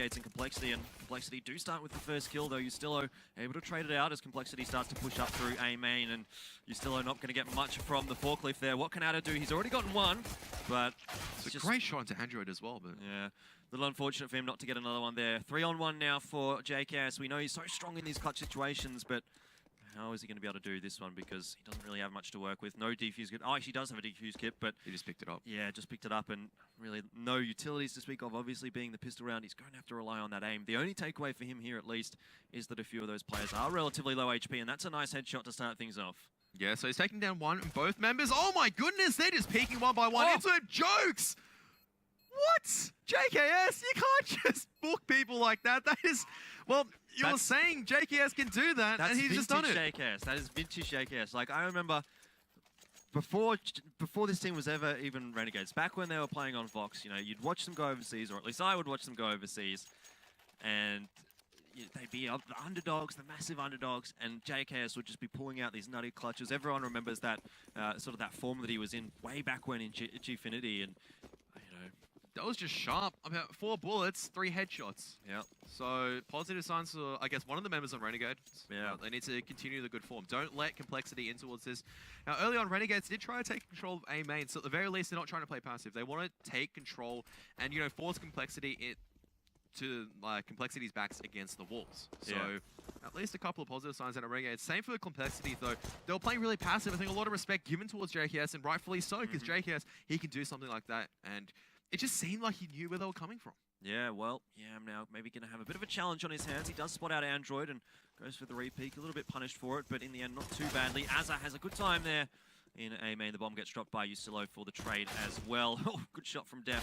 Renegades and Complexity, and Complexity do start with the first kill, though Ustillo able to trade it out as Complexity starts to push up through A main, and Ustillo not going to get much from the forklift there. What can Ada do? He's already gotten one, but it's a great shot into Android as well, but yeah, a little unfortunate for him not to get another one there. 3-on-1 now for JKS. We know he's so strong in these clutch situations, but how is he going to be able to do this one? Because he doesn't really have much to work with. No defuse kit. Oh, actually, he does have a defuse kit, but he just picked it up. Yeah, just picked it up, and really no utilities to speak of. Obviously, being the pistol round, he's going to have to rely on that aim. The only takeaway for him here, at least, is that a few of those players are relatively low HP, and that's a nice headshot to start things off. Yeah, so he's taking down one and both members. Oh my goodness, they're just peeking one by one. It's a jokes! What? JKS, you can't just book people like that. That is, well, you're saying JKS can do that, and he's just done it. JKS. That is vintage JKS. Like, I remember before this team was ever even Renegades, back when they were playing on Vox, you know, you'd watch them go overseas, or at least I would watch them go overseas, and they'd be the underdogs, the massive underdogs, and JKS would just be pulling out these nutty clutches. Everyone remembers that sort of that form that he was in way back when in Gfinity, and you know, that was just sharp. About 4 bullets, 3 headshots. Yeah. So positive signs for, I guess, one of the members on Renegade. Yeah. They need to continue the good form. Don't let Complexity in towards this. Now, early on, Renegades did try to take control of A main. So at the very least, they're not trying to play passive. They want to take control and, you know, force Complexity to Complexity's backs against the walls. So at least a couple of positive signs out of Renegade. Same for Complexity, though. They were playing really passive. I think a lot of respect given towards JKS, and rightfully so, because JKS, he can do something like that. And it just seemed like he knew where they were coming from. Yeah, well, I'm now maybe going to have a bit of a challenge on his hands. He does spot out Android and goes for the re-peek. A little bit punished for it, but in the end, not too badly. Azza has a good time there in A main. The bomb gets dropped by Ustillo for the trade as well. Oh, good shot from Def.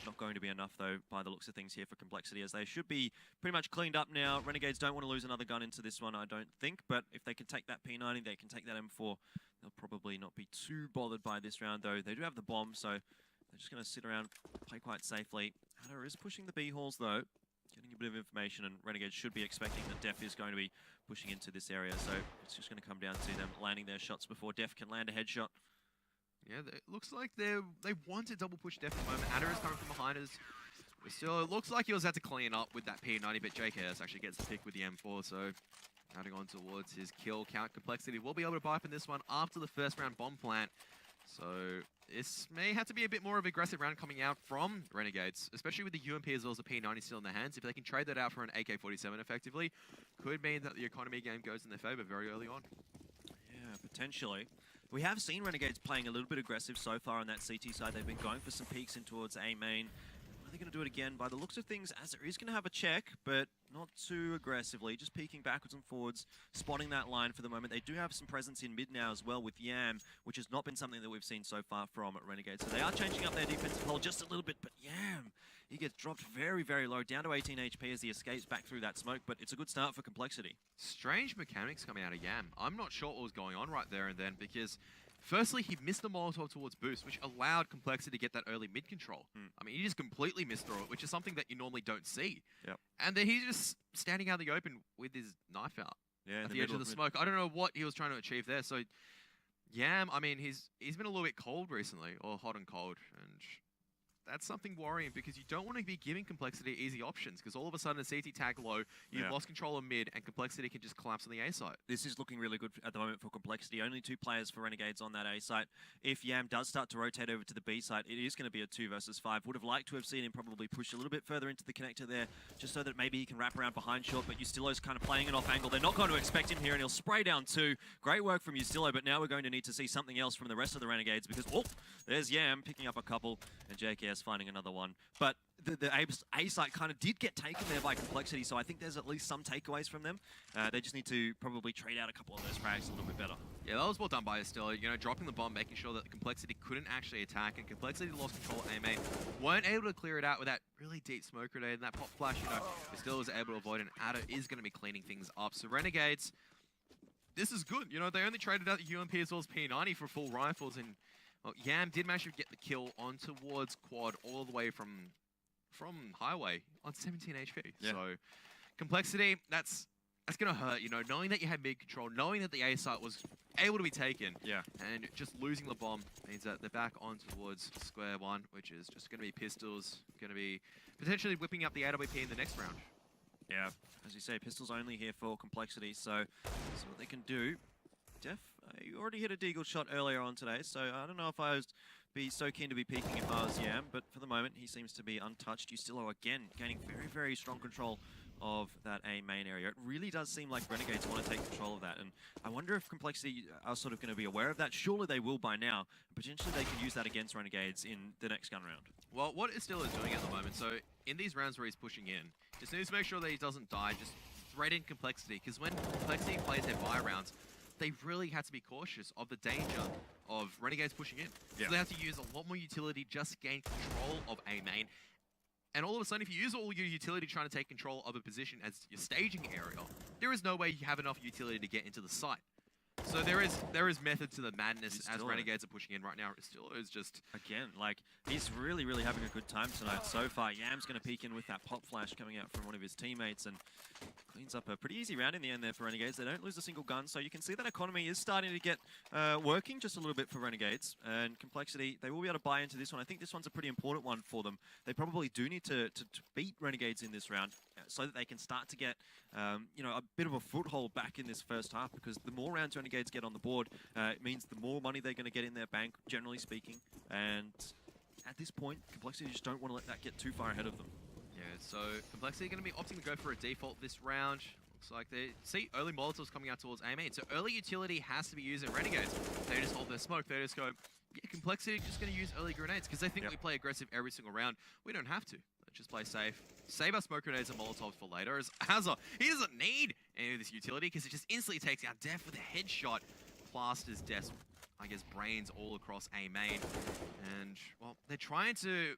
Not going to be enough, though, by the looks of things here for Complexity, as they should be pretty much cleaned up now. Renegades don't want to lose another gun into this one, I don't think, but if they can take that P90, they can take that M4. They'll probably not be too bothered by this round, though. They do have the bomb, so they're just going to sit around, play quite safely. Ada is pushing the B-halls, though, getting a bit of information, and Renegades should be expecting that Def is going to be pushing into this area, so it's just going to come down to them landing their shots before Def can land a headshot. Yeah, it looks like they want to double push Def at the moment. Ada is coming from behind us. Still, it looks like he was had to clean up with that P90, but JKS actually gets the pick with the M4, so adding on towards his kill count. Complexity will be able to buy up in this one after the first round bomb plant. So this may have to be a bit more of an aggressive round coming out from Renegades, especially with the UMP as well as the P90 still in their hands. If they can trade that out for an AK-47 effectively, could mean that the economy game goes in their favor very early on. Yeah, potentially. We have seen Renegades playing a little bit aggressive so far on that CT side. They've been going for some peeks in towards A main. Are they going to do it again? By the looks of things, Azza is going to have a check, but not too aggressively. Just peeking backwards and forwards, spotting that line for the moment. They do have some presence in mid now as well with Yam, which has not been something that we've seen so far from Renegades. So they are changing up their defensive hold just a little bit, but Yam, he gets dropped very, very low, down to 18 HP as he escapes back through that smoke, but it's a good start for Complexity. Strange mechanics coming out of Yam. I'm not sure what was going on right there and then, because firstly, he missed the Molotov towards boost, which allowed Complexity to get that early mid control. I mean, he just completely missed through it, which is something that you normally don't see. Yep. And then he's just standing out in the open with his knife out at the edge of the smoke. I don't know what he was trying to achieve there. So, Yam, I mean, he's been a little bit cold recently, or hot and cold, and that's something worrying, because you don't want to be giving Complexity easy options, because all of a sudden a CT tag low, you've lost control of mid, and Complexity can just collapse on the A site. This is looking really good at the moment for Complexity. Only 2 players for Renegades on that A site. If Yam does start to rotate over to the B site, it is going to be a 2 versus 5. Would have liked to have seen him probably push a little bit further into the connector there, just so that maybe he can wrap around behind short, but Ustillo's kind of playing it off angle. They're not going to expect him here, and he'll spray down 2. Great work from Ustillo, but now we're going to need to see something else from the rest of the Renegades, because, oh, there's Yam picking up a couple, and JKS finding another one. But the A site kind of did get taken there by Complexity, so I think there's at least some takeaways from them. They just need to probably trade out a couple of those frags a little bit better. Yeah, that was well done by Ustillo. You know, dropping the bomb, making sure that the Complexity couldn't actually attack, and Complexity lost control of A main. Weren't able to clear it out with that really deep smoke grenade and that pop flash. You know, Ustillo was able to avoid, and Ada is going to be cleaning things up. So Renegades, this is good. You know, they only traded out the UMP as well as P90 for full rifles, and well, Yam did manage to get the kill on towards quad all the way from highway on 17 HP. Yeah. So Complexity, that's that's going to hurt, you know, knowing that you had mid control, knowing that the A site was able to be taken. Yeah. And just losing the bomb means that they're back on towards square one, which is just going to be pistols, going to be potentially whipping up the AWP in the next round. Yeah, as you say, pistols only here for complexity, so see what they can do. Def, you already hit a deagle shot earlier on today, so I don't know if I was be so keen to be peeking if I was Yam, but for the moment he seems to be untouched. Ustillo again gaining very, very strong control of that A main area. It really does seem like Renegades want to take control of that, and I wonder if Complexity are sort of going to be aware of that. Surely they will by now. Potentially they can use that against Renegades in the next gun round. Well, what Istillo is doing at the moment, so in these rounds where he's pushing in, just needs to make sure that he doesn't die, just threaten Complexity, because when Complexity plays their buy rounds, they really have to be cautious of the danger of Renegades pushing in. Yeah. So they have to use a lot more utility just to gain control of A main. And all of a sudden, if you use all your utility trying to take control of a position as your staging area, there is no way you have enough utility to get into the site. So there is method to the madness as Renegades are pushing in right now. Istillo is just... Again, like, he's really, really having a good time tonight so far. Yam's going to peek in with that pop flash coming out from one of his teammates and cleans up a pretty easy round in the end there for Renegades. They don't lose a single gun, so you can see that economy is starting to get working just a little bit for Renegades. And Complexity, they will be able to buy into this one. I think this one's a pretty important one for them. They probably do need to beat Renegades in this round so that they can start to get, you know, a bit of a foothold back in this first half, because the more rounds Renegades get on the board, it means the more money they're going to get in their bank, generally speaking. And at this point, Complexity just don't want to let that get too far ahead of them. Yeah, so Complexity are going to be opting to go for a default this round. Looks like they see early Molotovs coming out towards A main. So early utility has to be used in Renegades. They just hold their smoke. They just go, yeah, Complexity just going to use early grenades because they think we play aggressive every single round. We don't have to. Let's just play safe. Save our smoke grenades and Molotovs for later. As Hazza, he doesn't need any of this utility because it just instantly takes out Def with a headshot. Plasters Def's, I guess, brains all across A main. And, well, they're trying to...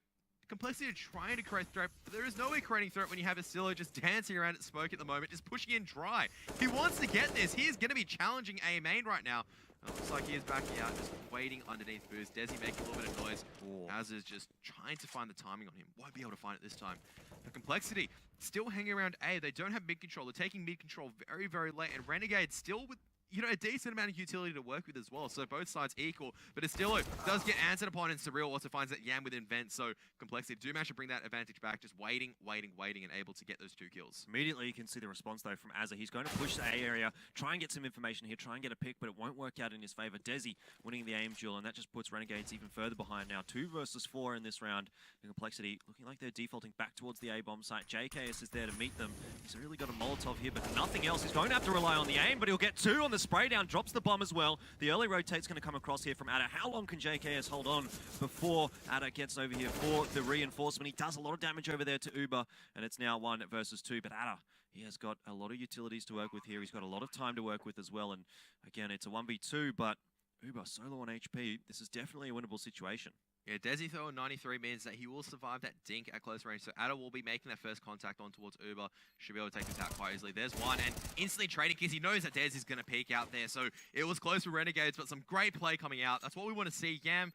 Complexity are trying to create threat, but there is no way creating threat when you have Istillo just dancing around at smoke at the moment, just pushing in dry. He wants to get this. He is going to be challenging A main right now. Looks like he is backing out, just waiting underneath boost. Desi making a little bit of noise. Az is just trying to find the timing on him. Won't be able to find it this time. But Complexity still hanging around A. They don't have mid control. They're taking mid control very, very late. And Renegade still with, you know, a decent amount of utility to work with as well. So both sides equal. But Istillo does get answered upon, and Surreal also finds that Yam within vent. So Complexity do manage to bring that advantage back. Just waiting, and able to get those 2 kills. Immediately you can see the response though from Azza. He's going to push the A area, try and get some information here, try and get a pick, but it won't work out in his favor. Desi winning the aim duel, and that just puts Renegades even further behind now. 2 versus 4 in this round. And Complexity looking like they're defaulting back towards the A-bomb site. JKS is there to meet them. He's really got a Molotov here, but nothing else. He's going to have to rely on the aim, but he'll get 2 on the spray down. Drops the bomb as well. The early rotate's going to come across here from Ada. How long can JKS hold on before Ada gets over here for the reinforcement? He does a lot of damage over there to Uber, and it's now 1 versus 2. But Ada, he has got a lot of utilities to work with here. He's got a lot of time to work with as well. And again, it's a 1v2, but Uber solo on HP. This is definitely a winnable situation. Yeah, Desi throwing 93 means that he will survive that dink at close range. So Ada will be making that first contact on towards Uber. Should be able to take this out quite easily. There's one, and instantly trading because he knows that Desi's going to peek out there. So it was close for Renegades, but some great play coming out. That's what we want to see. Yam,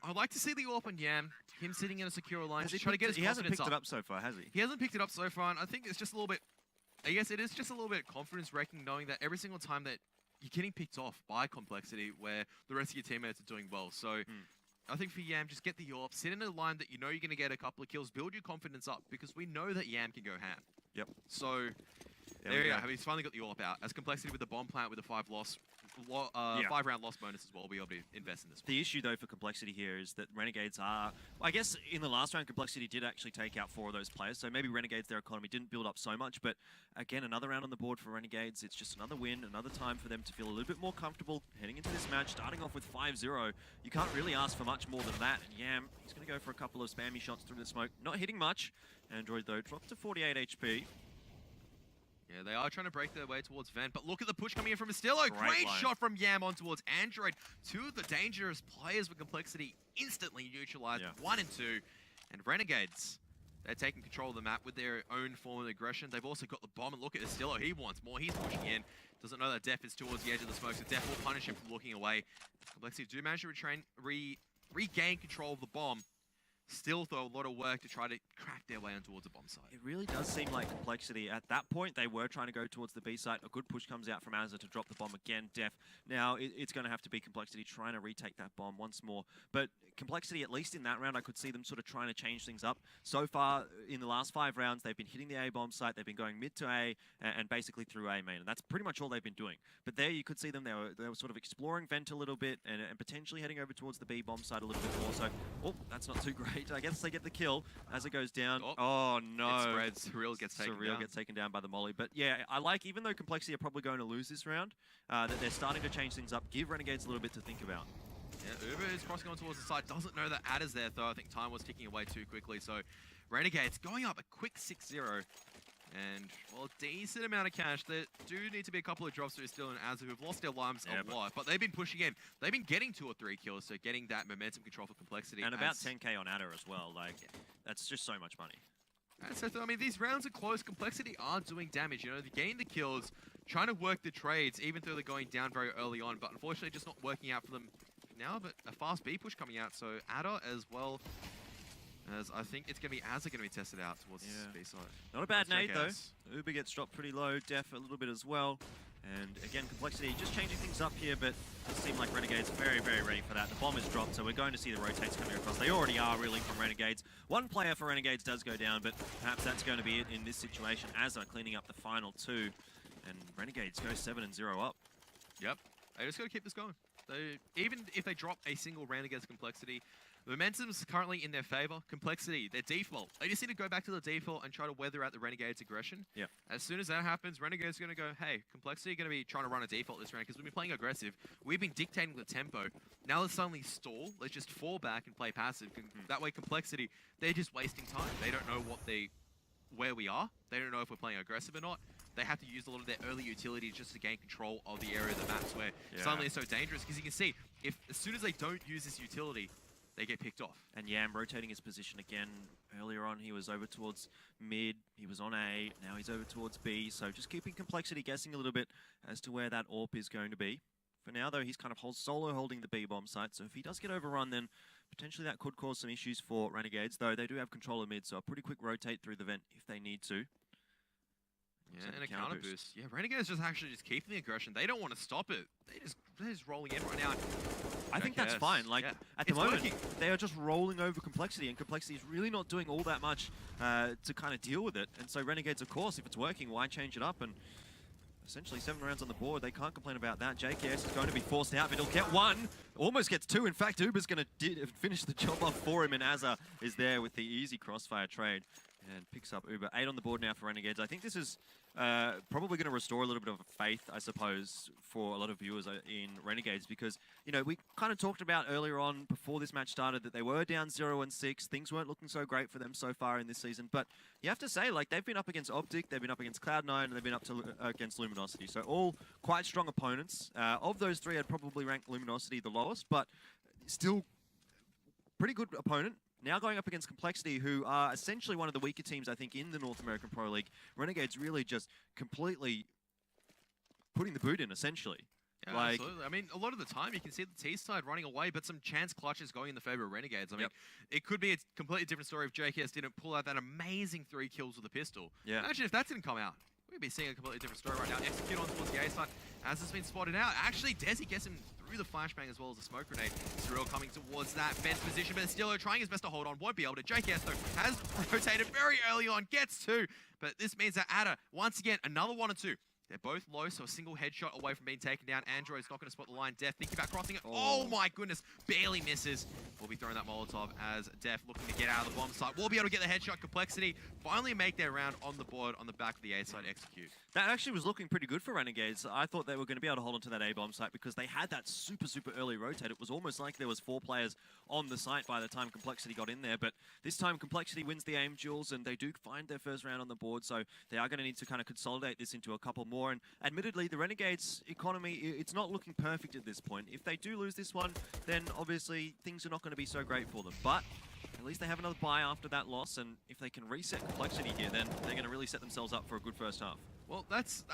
I'd like to see the AWP on Yam. Him sitting in a secure line, just trying to get his confidence up. He hasn't picked it up so far, has he? He hasn't picked it up so far, and I think it's just a little bit... I guess it is just a little bit confidence wrecking, knowing that every single time that you're getting picked off by Complexity, where the rest of your teammates are doing well. So... I think for Yam, just get the AWP, sit in a line that you know you're going to get a couple of kills, build your confidence up, because we know that Yam can go ham. Yep. So, there you go. He's finally got the AWP out. As Complexity with the bomb plant with a 5-round loss bonus as well, we'll be able to invest in this one. The issue, though, for Complexity here is that Renegades are... Well, I guess in the last round, Complexity did actually take out 4 of those players, so maybe Renegades, their economy didn't build up so much, but again, another round on the board for Renegades. It's just another win, another time for them to feel a little bit more comfortable heading into this match, starting off with 5-0. You can't really ask for much more than that, and Yam, he's going to go for a couple of spammy shots through the smoke. Not hitting much. Android, though, dropped to 48 HP. Yeah, they are trying to break their way towards Vent, but look at the push coming in from Istillo. Great shot from Yam on towards Android. 2 of the dangerous players with Complexity instantly neutralized, 1 and 2. And Renegades, they're taking control of the map with their own form of aggression. They've also got the bomb, and look at Istillo. He wants more. He's pushing in. Doesn't know that Def is towards the edge of the smoke, so Def will punish him for looking away. Complexity do manage to regain control of the bomb. still throw a lot of work to try to crack their way in towards the bomb site. It really does seem like Complexity. At that point, they were trying to go towards the B site. A good push comes out from Azza to drop the bomb again. Def. Now, it's going to have to be Complexity trying to retake that bomb once more. But Complexity, at least in that round, I could see them sort of trying to change things up. So far, in the last 5 rounds, they've been hitting the A bomb site. They've been going mid to A and basically through A main. And that's pretty much all they've been doing. But there you could see them. They were sort of exploring vent a little bit and potentially heading over towards the B bomb site a little bit more. So, oh, that's not too great. I guess they get the kill as it goes down. Oh no. It spreads. Surreal gets taken down. Surreal gets taken down by the molly. But yeah, I like, even though Complexity are probably going to lose this round, that they're starting to change things up. Give Renegades a little bit to think about. Yeah, Uber is crossing on towards the side. Doesn't know that Adder's there, though. I think time was ticking away too quickly. So Renegades going up a quick 6-0. And, well, decent amount of cash. There do need to be a couple of drops through still in Azza, who've lost their lives a lot. But they've been pushing in. They've been getting 2 or 3 kills, so getting that momentum control for Complexity. And about 10k on Adder as well. Like, that's just so much money. And so, I mean, these rounds are close. Complexity are doing damage. You know, they're getting the kills, trying to work the trades, even though they're going down very early on. But unfortunately, just not working out for them now. But a fast B push coming out. So Adder as well as I think it's going to be Azza going to be tested out towards this B side. Not a bad nade, though. Uber gets dropped pretty low. Def a little bit as well. And again, Complexity just changing things up here, but it seems like Renegades are very, very ready for that. The bomb is dropped, so we're going to see the rotates coming across. They already are reeling from Renegades. One player for Renegades does go down, but perhaps that's going to be it in this situation. Azza cleaning up the final 2, and Renegades go 7-0 up. Yep, they just got to keep this going. Even if they drop a single round against Complexity, the momentum's currently in their favor. Complexity, their default. They just need to go back to the default and try to weather out the Renegades' aggression. Yeah. As soon as that happens, Renegades are going to go, hey, Complexity are going to be trying to run a default this round because we've been playing aggressive. We've been dictating the tempo. Now let's suddenly stall. Let's just fall back and play passive. That way, Complexity, they're just wasting time. They don't know where we are. They don't know if we're playing aggressive or not. They have to use a lot of their early utility just to gain control of the area of the maps where suddenly it's so dangerous. Because you can see, as soon as they don't use this utility, they get picked off. And Yam rotating his position again. Earlier on, he was over towards mid. He was on A. Now he's over towards B. So just keeping Complexity guessing a little bit as to where that AWP is going to be. For now, though, he's kind of solo holding the B bomb site. So if he does get overrun, then potentially that could cause some issues for Renegades. Though they do have control of mid, so a pretty quick rotate through the vent if they need to. Yeah, and a counter boost. Yeah, Renegades just actually just keeping the aggression. They don't want to stop it. They're just rolling in right now. I think that's fine. Like, at the moment, they are just rolling over Complexity, and Complexity is really not doing all that much to kind of deal with it. And so Renegades, of course, if it's working, why change it up? And essentially 7 rounds on the board. They can't complain about that. JKS is going to be forced out, but he'll get 1. Almost gets 2. In fact, Uber's going to finish the job off for him, and Azza is there with the easy crossfire trade and picks up Uber. 8 on the board now for Renegades. I think this is probably going to restore a little bit of faith, I suppose, for a lot of viewers in Renegades, because, you know, we kind of talked about earlier on before this match started that they were down 0-6. Things weren't looking so great for them so far in this season, but you have to say, like, they've been up against Optic, they've been up against Cloud9, and they've been up against Luminosity. So all quite strong opponents. Of those 3, I'd probably rank Luminosity the lowest, but still pretty good opponent. Now going up against Complexity, who are essentially one of the weaker teams, I think, in the North American Pro League. Renegades really just completely putting the boot in, essentially. Yeah, absolutely. I mean, a lot of the time you can see the T side running away, but some chance clutches going in the favor of Renegades. I mean, it could be a completely different story if JKS didn't pull out that amazing 3 kills with a pistol. Yeah. Imagine if that didn't come out. We'd be seeing a completely different story right now. Execute on towards the A side, as has been spotted out. Actually, Desi gets him through the flashbang as well as the smoke grenade. Surreal coming towards that fence position, but Stillo trying his best to hold on. Won't be able to. JKS, though, has rotated very early on, gets 2. But this means that Adder, once again, another 1 or 2. They're both low, so a single headshot away from being taken down. Android's not going to spot the line. Def thinking about crossing it. Oh my goodness, barely misses. We'll be throwing that Molotov as Def looking to get out of the bomb site. We'll be able to get the headshot. Complexity finally make their round on the board on the back of the A side execute. That actually was looking pretty good for Renegades. I thought they were going to be able to hold onto that A-bomb site because they had that super early rotate. It was almost like there was 4 players on the site by the time Complexity got in there. But this time Complexity wins the aim duels and they do find their first round on the board. So they are going to need to kind of consolidate this into a couple more. And admittedly, the Renegades economy, it's not looking perfect at this point. If they do lose this one, then obviously things are not going to be so great for them. But at least they have another bye after that loss. And if they can reset Complexity here, then they're going to really set themselves up for a good first half. Well, that's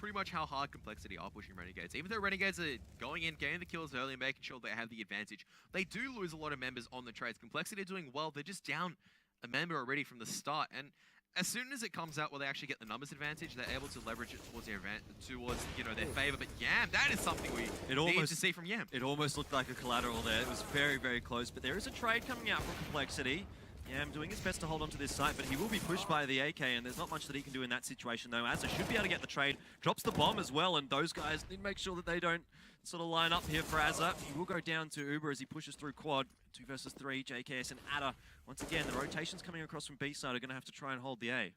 pretty much how hard Complexity are pushing Renegades. Even though Renegades are going in, getting the kills early, and making sure they have the advantage, they do lose a lot of members on the trades. Complexity are doing well. They're just down a member already from the start. And as soon as it comes out where they actually get the numbers advantage, they're able to leverage it towards their their favor. But Yam, that is something we need to see from Yam. It almost looked like a collateral there. It was very, very close. But there is a trade coming out from Complexity. Yam doing his best to hold on to this site, but he will be pushed by the AK, and there's not much that he can do in that situation, though. Azza should be able to get the trade. Drops the bomb as well, and those guys need to make sure that they don't sort of line up here for Azza. He will go down to Uber as he pushes through quad. 2 versus 3, JKS and Adder. Once again, the rotations coming across from B side are going to have to try and hold the A.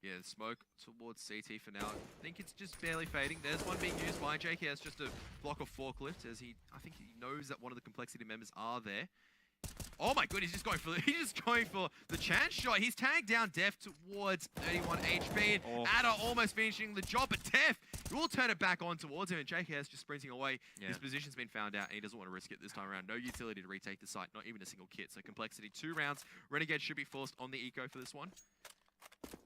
Yeah, the smoke towards CT for now. I think it's just barely fading. There's one being used by JKS just to block a forklift, as I think he knows that one of the Complexity members are there. Oh my god, he's just going for the chance shot. He's tagged down Def towards 31 HP. And Adder almost finishing the job, but Def will turn it back on towards him, and JKS just sprinting away. Yeah. His position's been found out, and he doesn't want to risk it this time around. No utility to retake the site, not even a single kit. So Complexity 2 rounds. Renegade should be forced on the eco for this one.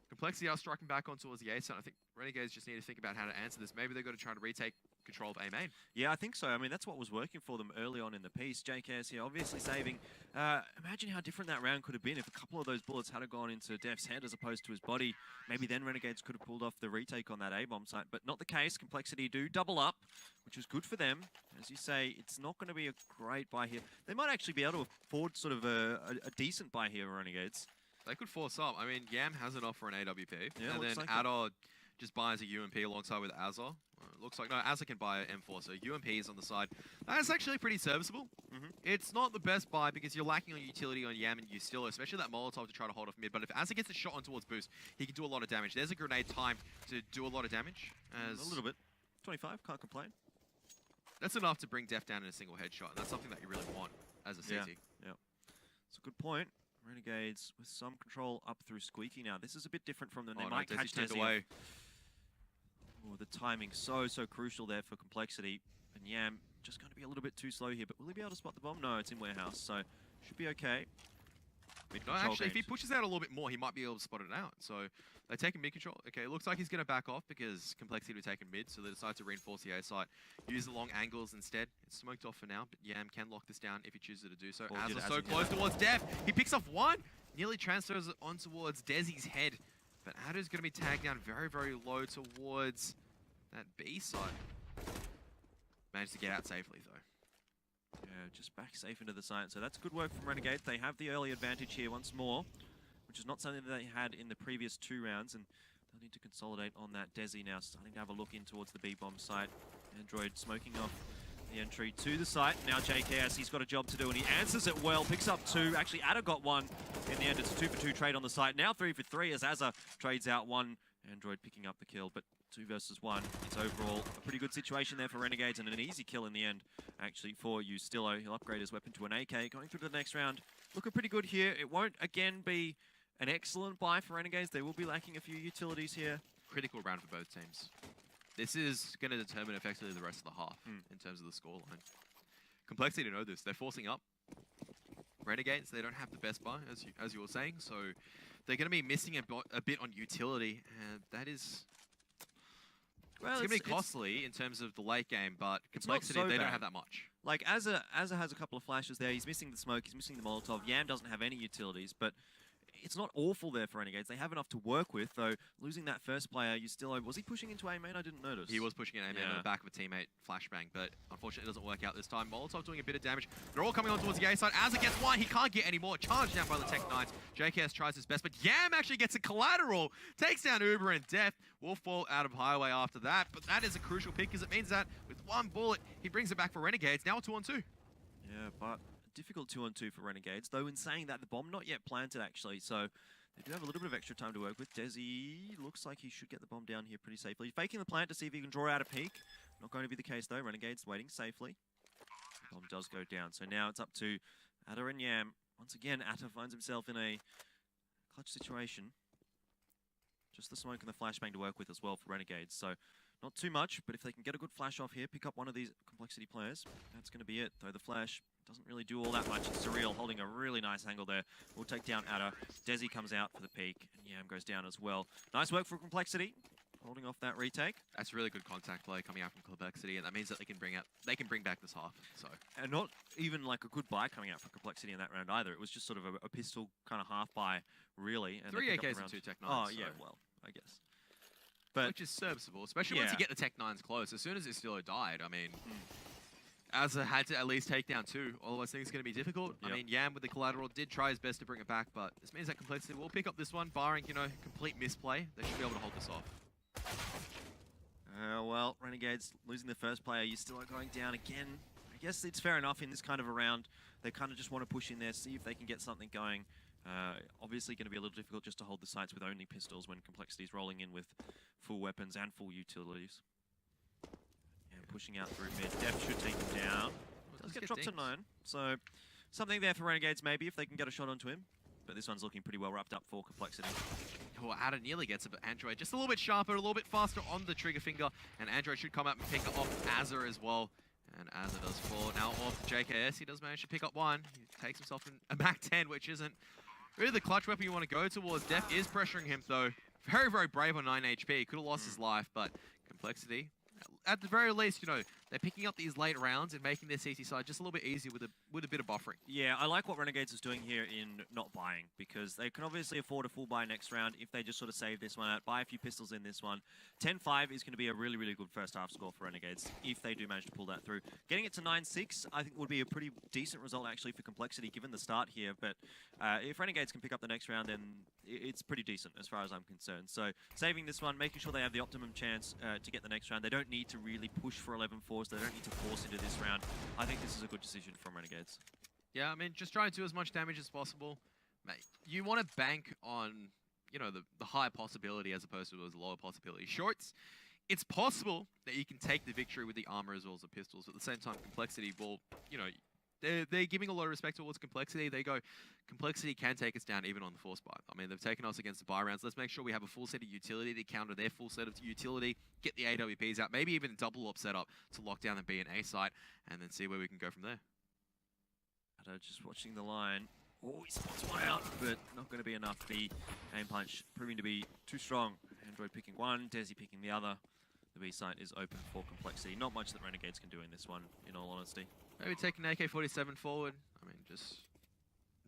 Complexity are striking back on towards the A side. I think Renegades just need to think about how to answer this. Maybe they've got to try to retake control of A main. Yeah, I think so. I mean, that's what was working for them early on in the piece. JKS here obviously saving. Imagine how different that round could have been if a couple of those bullets had gone into Def's head as opposed to his body. Maybe then Renegades could have pulled off the retake on that A-bomb site, but not the case. Complexity do double up, which is good for them. As you say, it's not going to be a great buy here. They might actually be able to afford sort of a decent buy here, Renegades. They could force up. I mean, Yam has an offer on AWP. Yeah, and then like Adder just buys a UMP alongside with Azza. Looks like, no, Azza can buy an M4, so UMP is on the side. That's actually pretty serviceable. It's not the best buy because you're lacking on utility on Yam and Ustilo, especially that Molotov to try to hold off mid. But if Azza gets a shot on towards boost, he can do a lot of damage. There's a grenade time to do a lot of damage. A little bit. 25, can't complain. That's enough to bring Def down in a single headshot, and that's something that you really want as a CT. Yeah. It's a good point. Renegades with some control up through Squeaky now. This is a bit different from them. They might catch Desi away. Oh, the timing so crucial there for Complexity. And Yam just going to be a little bit too slow here, but will he be able to spot the bomb? No, it's in warehouse, so should be okay. No, actually, if he pushes out a little bit more, he might be able to spot it out. So they're taking mid control. Okay, it looks like he's going to back off because Complexity were taking mid, so they decide to reinforce the A site. Use the long angles instead. It's smoked off for now, but Yam can lock this down if he chooses to do so. Azza so close towards Def. He picks off one, nearly transfers it on towards Desi's head. But Adder's going to be tagged down very, very low towards that B side. Managed to get out safely, though. Yeah, just back safe into the site. So that's good work from Renegades. They have the early advantage here once more, which is not something that they had in the previous 2 rounds. And they'll need to consolidate on that. Desi now starting to have a look in towards the B-bomb site. Android smoking off the entry to the site. Now JKS, he's got a job to do, and he answers it well. Picks up 2. Actually, Adder got 1. In the end, it's a 2 for 2 trade on the site. Now 3 for 3 as Azza trades out 1. Android picking up the kill, but 2 versus 1. It's overall a pretty good situation there for Renegades and an easy kill in the end, actually, for Ustilo. He'll upgrade his weapon to an AK. Going through to the next round. Looking pretty good here. It won't, again, be an excellent buy for Renegades. They will be lacking a few utilities here. Critical round for both teams. This is going to determine effectively the rest of the half in terms of the scoreline. Complexity know this. They're forcing up. Renegades, they don't have the best buy, as you were saying, so they're going to be missing a bit on utility, and that is... Well, it's going to be costly in terms of the late game, but Complexity, they don't have that much. Like, Azza has a couple of flashes there. He's missing the smoke. He's missing the Molotov. Yam doesn't have any utilities, but it's not awful there for Renegades. They have enough to work with, though. Losing that first player, was he pushing into A main? I didn't notice. He was pushing in A main on the back of a teammate flashbang, but unfortunately it doesn't work out this time. Molotov doing a bit of damage. They're all coming on towards the A side. Azza gets 1. He can't get any more. Charged down by the Tech Knights. JKS tries his best, but Yam actually gets a collateral. Takes down Uber, and Def will fall out of Highway after that. But that is a crucial pick because it means that with 1 bullet, he brings it back for Renegades. Now a 2-on-2. Yeah, but difficult 2-on-2 for Renegades. Though in saying that, the bomb not yet planted, actually. So they do have a little bit of extra time to work with. Desi looks like he should get the bomb down here pretty safely. Faking the plant to see if he can draw out a peek. Not going to be the case, though. Renegades waiting safely. The bomb does go down. So now it's up to Adder and Yam. Once again, Adder finds himself in a clutch situation. Just the smoke and the flashbang to work with as well for Renegades. So not too much, but if they can get a good flash off here, pick up one of these Complexity players, that's going to be it. Though the flash doesn't really do all that much. It's Surreal holding a really nice angle there. We'll take down Adder. Desi comes out for the peek, and Yam goes down as well. Nice work for Complexity. holding off that retake. That's really good contact play coming out from Complexity, and that means that they can bring back this half. So, And not even like a good buy coming out for Complexity in that round either. It was just sort of a pistol kind of half buy, really. And 3 they pick up AKs the and round. 2 Tech 9s. Oh, so, yeah, well, I guess. But which is serviceable, especially once you get the Tech 9s close. As soon as Istilo died, I mean, Azza had to at least take down 2. Otherwise, things are going to be difficult. Yep. I mean, Yam with the collateral did try his best to bring it back, but this means that Complexity will pick up this one, barring, complete misplay. They should be able to hold this off. Well, Renegades losing the first player, you still are going down again. I guess it's fair enough in this kind of a round. They kind of just want to push in there, see if they can get something going. Obviously going to be a little difficult just to hold the sites with only pistols when Complexity is rolling in with full weapons and full utilities. And pushing out through mid. Def should take him down. Does get dropped to 9. So something there for Renegades maybe if they can get a shot onto him. But this one's looking pretty well wrapped up for Complexity. Well, Ada nearly gets it, but Android just a little bit sharper, a little bit faster on the trigger finger. And Android should come up and pick off Azza as well. And Azza does fall. Now off to JKS. He does manage to pick up 1. He takes himself a back 10, which isn't really the clutch weapon you want to go towards. Def is pressuring him, though. Very, very brave on 9 HP. Could have lost his life, but Complexity, at the very least, they're picking up these late rounds and making their CT side just a little bit easier with a bit of buffering. Yeah, I like what Renegades is doing here in not buying, because they can obviously afford a full buy next round if they just sort of save this one out, buy a few pistols in this one. 10-5 is going to be a really, really good first half score for Renegades if they do manage to pull that through. Getting it to 9-6, I think would be a pretty decent result actually for Complexity given the start here, but if Renegades can pick up the next round, then it's pretty decent as far as I'm concerned. So saving this one, making sure they have the optimum chance to get the next round. They don't need to really push for 11-4s. They don't need to force into this round. I think this is a good decision from Renegades. Yeah, I mean, just try to do as much damage as possible. Mate, you want to bank on, the high possibility as opposed to the lower possibility. Sure, it's possible that you can take the victory with the armor as well as the pistols. At the same time, Complexity will, they're giving a lot of respect towards Complexity. They go, Complexity can take us down even on the force buy. I mean, they've taken us against the buy rounds. Let's make sure we have a full set of utility to counter their full set of utility, get the AWPs out, maybe even a double op setup to lock down the B and A site, and then see where we can go from there. Just watching the line. Oh, he spots one out, but not going to be enough. The aim punch proving to be too strong. Android picking one, Desi picking the other. The B site is open for Complexity. Not much that Renegades can do in this one, in all honesty. Maybe take an AK-47 forward. I mean,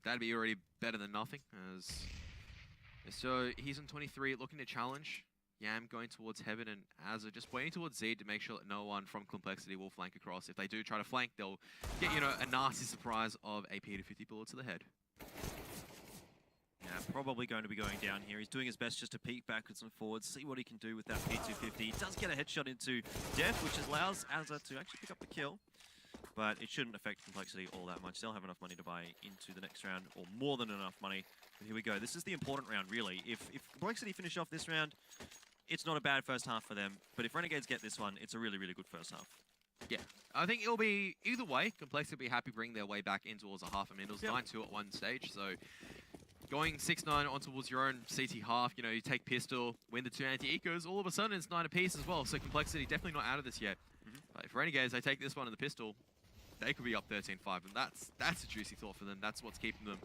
that'd be already better than nothing. So he's on 23, looking to challenge. Yam going towards Heaven, and Azza just waiting towards Z to make sure that no one from Complexity will flank across. If they do try to flank, they'll get, a nasty surprise of AP to 50 bullets to the head. Yeah, probably going to be going down here. He's doing his best just to peek backwards and forwards, see what he can do with that P250. He does get a headshot into Def, which allows Azza to actually pick up the kill. But it shouldn't affect Complexity all that much. They'll have enough money to buy into the next round, or more than enough money. But here we go. This is the important round, really. If Complexity finish off this round, it's not a bad first half for them. But if Renegades get this one, it's a really, really good first half. Yeah, I think it'll be either way. Complexity will be happy bringing their way back in towards a half. I mean, it was 9-2 at one stage, so going 6-9 on towards your own CT half, you take pistol, win the 2 anti-ecos, all of a sudden it's 9 apiece as well. So Complexity definitely not out of this yet. But if Renegades, they take this one and the pistol, they could be up 13-5, and that's a juicy thought for them. That's what's keeping them,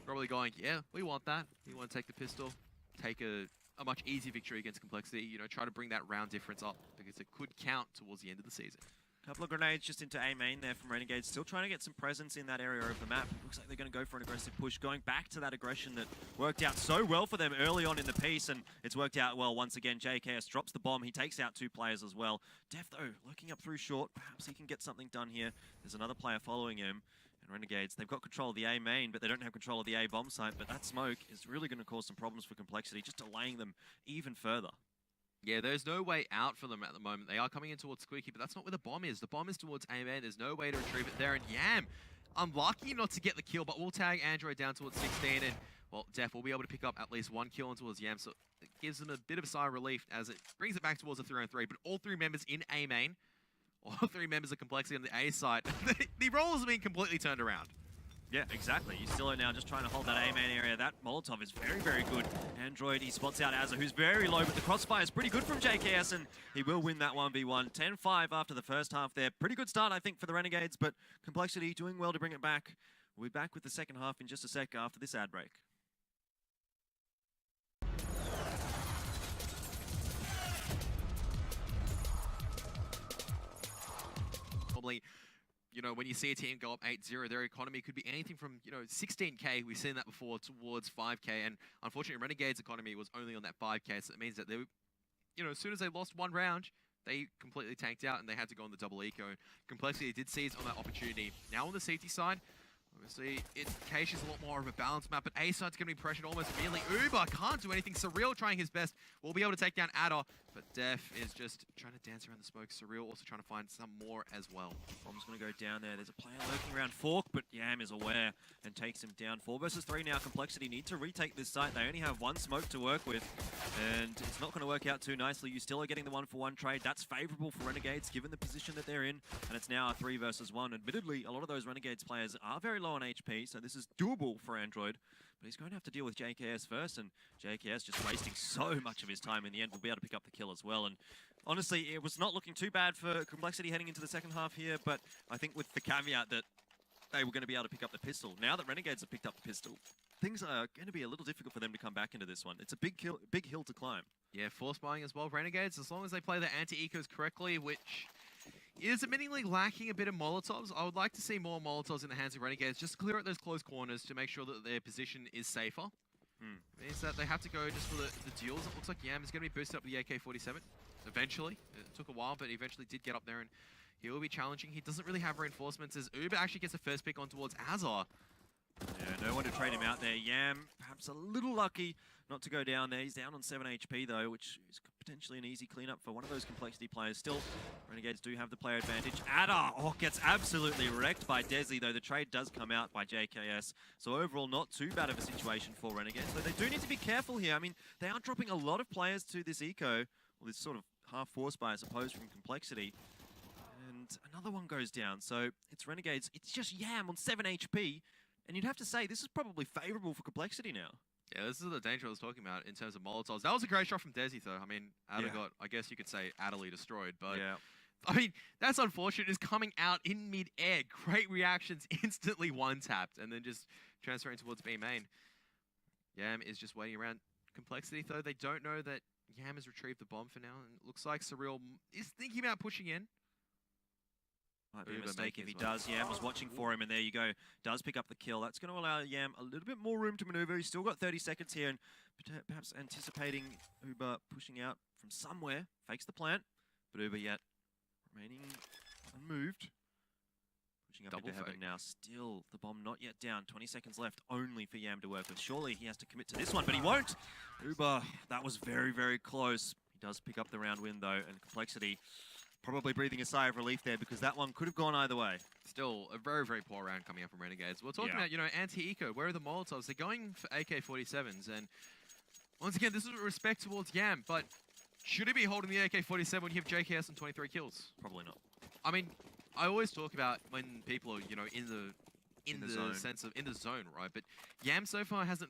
probably going, yeah, we want that. We want to take the pistol, take a much easier victory against Complexity, try to bring that round difference up because it could count towards the end of the season. Couple of grenades just into A main there from Renegades. Still trying to get some presence in that area of the map. Looks like they're going to go for an aggressive push, going back to that aggression that worked out so well for them early on in the piece, and it's worked out well once again. JKS drops the bomb. He takes out 2 players as well. Def, though, looking up through short. Perhaps he can get something done here. There's another player following him. And Renegades, they've got control of the A main, but they don't have control of the A bomb site. But that smoke is really going to cause some problems for Complexity, just delaying them even further. Yeah, there's no way out for them at the moment. They are coming in towards Squeaky, but that's not where the bomb is. The bomb is towards A main. There's no way to retrieve it there. And Yam, unlucky not to get the kill, but we'll tag Android down towards 16. And, well, Def will be able to pick up at least 1 kill on towards Yam. So it gives them a bit of a sigh of relief as it brings it back towards a 3-on-3. But all 3 members in A main, all 3 members of Complexity on the A side, the roles have been completely turned around. Yeah, exactly. You still are now just trying to hold that A main area. That Molotov is very, very good. Android, he spots out Azza, who's very low, but the crossfire is pretty good from JKS, and he will win that 1v1. 10-5 after the first half there. Pretty good start, I think, for the Renegades, but Complexity doing well to bring it back. We'll be back with the second half in just a sec after this ad break. you know, when you see a team go up 8-0, their economy could be anything from, you know, 16k, we've seen that before, towards 5k. And unfortunately, Renegade's economy was only on that 5k, so it means that they, you know, as soon as they lost one round, they completely tanked out and they had to go on the double eco. Complexity did seize on that opportunity. Now on the safety side, obviously, Keish is a lot more of a balanced map, but A side's going to be pressured almost immediately. Uber can't do anything. Surreal trying his best. Will be able to take down Adder, but Def is just trying to dance around the smoke. Surreal also trying to find some more as well. Bomb's going to go down there. There's a player lurking around Fork, but Yam is aware and takes him down. 4 versus 3 now. Complexity need to retake this site. They only have one smoke to work with, and it's not going to work out too nicely. You still are getting the 1-for-1 trade. That's favorable for Renegades, given the position that they're in, and it's now a 3 versus 1. Admittedly, a lot of those Renegades players are very low on HP, so this is doable for Android, but he's going to have to deal with JKS first, and JKS just wasting so much of his time. In the end, will be able to pick up the kill as well. And honestly, it was not looking too bad for Complexity heading into the second half here, but I think with the caveat that they were going to be able to pick up the pistol. Now that Renegades have picked up the pistol, things are going to be a little difficult for them to come back into this one. It's a big hill to climb. Yeah, force buying as well. Renegades, as long as they play their anti-ecos correctly, which is admittingly lacking a bit of Molotovs. I would like to see more Molotovs in the hands of Renegades, just to clear out those close corners to make sure that their position is safer. Means that they have to go just for the duels. It looks like Yam is going to be boosted up with the AK-47 eventually. It took a while, but he eventually did get up there, and he will be challenging. He doesn't really have reinforcements, as Uber actually gets the first pick on towards Azar. Yeah, no one to trade him out there. Yam, perhaps a little lucky not to go down there. He's down on 7 HP, though, which is potentially an easy cleanup for one of those Complexity players. Still, Renegades do have the player advantage. Adder, gets absolutely wrecked by Desi, though the trade does come out by JKS. So overall, not too bad of a situation for Renegades. But they do need to be careful here. I mean, they are dropping a lot of players to this eco, or this sort of half force buy, I suppose, from Complexity. And another one goes down. So it's Renegades. It's just Yam on 7 HP. And you'd have to say, this is probably favorable for Complexity now. Yeah, this is the danger I was talking about in terms of Molotovs. That was a great shot from Desi, though. I mean, Adder got, I guess you could say, utterly destroyed. But, I mean, that's unfortunate. It's coming out in mid-air. Great reactions, instantly one-tapped, and then just transferring towards B main. Yam is just waiting around. Complexity, though, they don't know that Yam has retrieved the bomb for now. And it looks like Surreal is thinking about pushing in. Might be a mistake if he does. Yam was watching for him, and there you go. Does pick up the kill. That's going to allow Yam a little bit more room to maneuver. He's still got 30 seconds here, and perhaps anticipating Uber pushing out from somewhere. Fakes the plant, but Uber yet remaining unmoved. Pushing up into heaven now. Still, the bomb not yet down. 20 seconds left only for Yam to work with. Surely he has to commit to this one, but he won't. Uber, that was very, very close. He does pick up the round win, though, and Complexity probably breathing a sigh of relief there, because that one could have gone either way. Still, a very, very poor round coming up from Renegades. We're talking about, you know, anti-eco. Where are the Molotovs? They're going for AK-47s, and once again, this is respect towards Yam, but should he be holding the AK-47 when you have JKS and 23 kills? Probably not. I mean, I always talk about when people are, you know, in the zone. Sense of in the zone, right? But Yam so far hasn't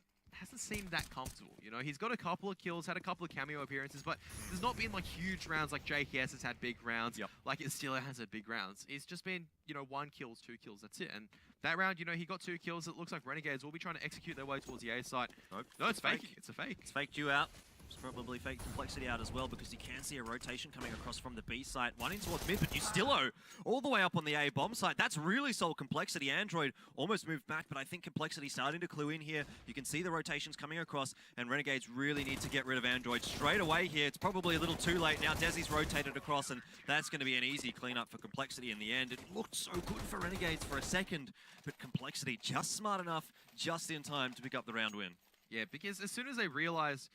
seemed that comfortable. You know, he's got a couple of kills, had a couple of cameo appearances, but there's not been like huge rounds like JKS has had big rounds, like Steeler has had big rounds. It's just been, you know, 1 kill, 2 kills, that's it. And that round, you know, he got 2 kills. It looks like Renegades will be trying to execute their way towards the A site. Nope. No, it's fake. It's a fake. It's faked you out. It's probably faked Complexity out as well, because you can see a rotation coming across from the B site. One in towards mid, but Ustillo all the way up on the A bomb site. That's really sold Complexity. Android almost moved back, but I think Complexity starting to clue in here. You can see the rotations coming across, and Renegades really need to get rid of Android straight away here. It's probably a little too late. Now Desi's rotated across, and that's going to be an easy cleanup for Complexity in the end. It looked so good for Renegades for a second, but Complexity just smart enough, just in time to pick up the round win. Yeah, because as soon as they realized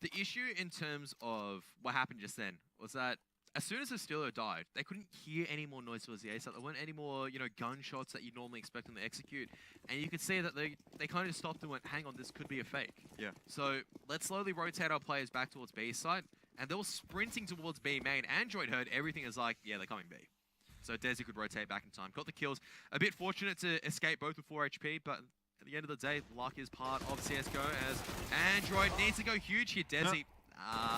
the issue in terms of what happened just then was that as soon as the Steeler died, they couldn't hear any more noise towards the A site. There weren't any more, you know, gunshots that you'd normally expect them to execute. And you could see that they kind of stopped and went, hang on, this could be a fake. Yeah. So let's slowly rotate our players back towards B site. And they were sprinting towards B main. Android heard everything as like, yeah, they're coming B. So Desi could rotate back in time. Got the kills. A bit fortunate to escape both with 4 HP, but at the end of the day, luck is part of CSGO, as Android needs to go huge here. Desi,